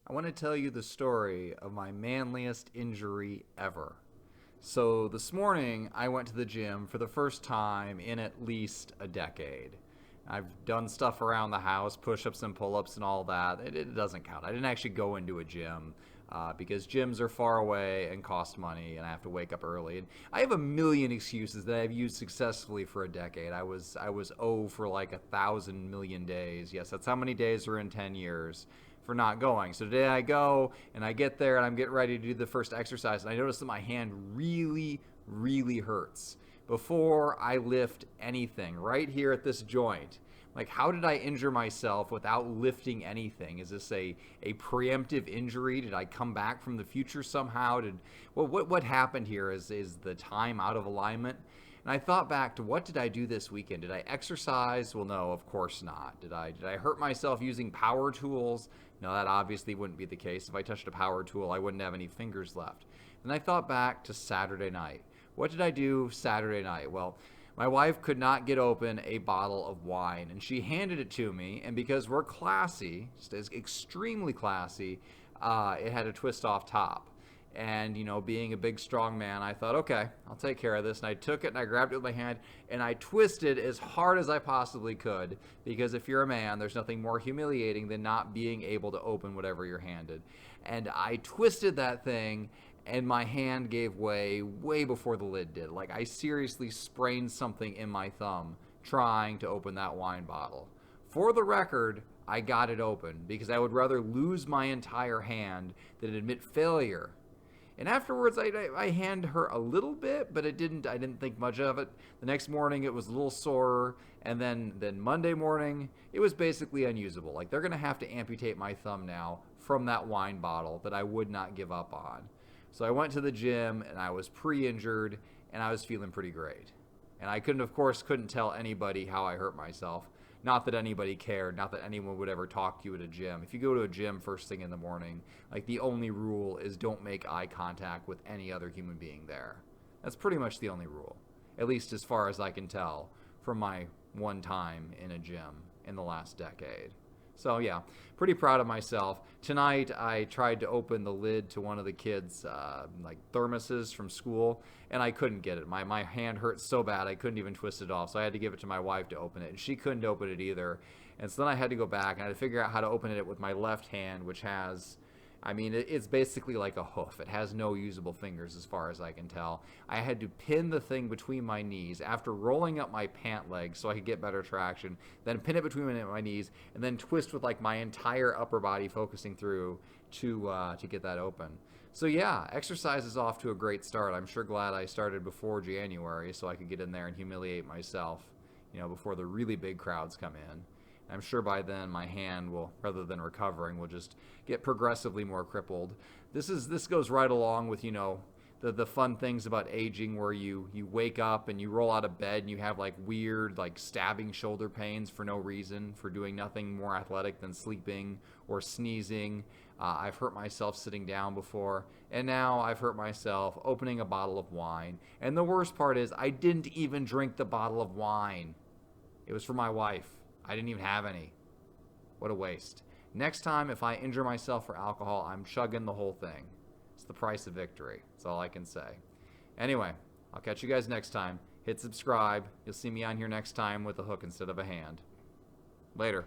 I want to tell you the story of my manliest injury ever. So, this morning I went to the gym for the first time in at least a decade. I've done stuff around the house, push ups and pull ups and all that. It doesn't count. I didn't actually go into a gym because gyms are far away and cost money, and I have to wake up early. And I have a million excuses that I've used successfully for a decade. I was O for like 1,000 million days. Yes, that's how many days are in 10 years for not going. So today I go and I get there and I'm getting ready to do the first exercise, and I notice that my hand really hurts before I lift anything right here at this joint. Like, how did I injure myself without lifting anything? Is this a preemptive injury? Did I come back from the future somehow? What happened here? Is the time out of alignment? And I thought back to, what did I do this weekend? Did I exercise? Well, no, of course not. Did I hurt myself using power tools? No, that obviously wouldn't be the case. If I touched a power tool, I wouldn't have any fingers left. Then I thought back to Saturday night. What did I do Saturday night? Well, my wife could not get open a bottle of wine, and she handed it to me. And because we're classy, just as extremely classy, it had a twist off top. And, being a big, strong man, I thought, okay, I'll take care of this. And I took it and I grabbed it with my hand and I twisted as hard as I possibly could. Because if you're a man, there's nothing more humiliating than not being able to open whatever you're handed. And I twisted that thing, and my hand gave way before the lid did. Like, I seriously sprained something in my thumb trying to open that wine bottle. For the record, I got it open because I would rather lose my entire hand than admit failure. And afterwards, I hand her a little bit, but I didn't think much of it. The next morning, it was a little sore. And then Monday morning, it was basically unusable. Like, they're going to have to amputate my thumb now from that wine bottle that I would not give up on. So I went to the gym, and I was pre-injured, and I was feeling pretty great. And I couldn't tell anybody how I hurt myself. Not that anybody cared, not that anyone would ever talk to you at a gym. If you go to a gym first thing in the morning, like, the only rule is don't make eye contact with any other human being there. That's pretty much the only rule, at least as far as I can tell from my one time in a gym in the last decade. So yeah, pretty proud of myself. Tonight I tried to open the lid to one of the kids' thermoses from school, and I couldn't get it. My hand hurt so bad I couldn't even twist it off, so I had to give it to my wife to open it, and she couldn't open it either. And so then I had to go back and I had to figure out how to open it with my left hand, which has, it's basically like a hoof. It has no usable fingers as far as I can tell. I had to pin the thing between my knees after rolling up my pant leg so I could get better traction, then pin it between my knees, and then twist with like my entire upper body focusing through to get that open. So yeah, exercise is off to a great start. I'm sure glad I started before January so I could get in there and humiliate myself, before the really big crowds come in. I'm sure by then my hand will, rather than recovering, will just get progressively more crippled. This goes right along with, the fun things about aging, where you wake up and you roll out of bed and you have like weird, like, stabbing shoulder pains for no reason, for doing nothing more athletic than sleeping or sneezing. I've hurt myself sitting down before, and now I've hurt myself opening a bottle of wine. And the worst part is I didn't even drink the bottle of wine. It was for my wife. I didn't even have any. What a waste. Next time, if I injure myself for alcohol, I'm chugging the whole thing. It's the price of victory. That's all I can say. Anyway, I'll catch you guys next time. Hit subscribe. You'll see me on here next time with a hook instead of a hand. Later.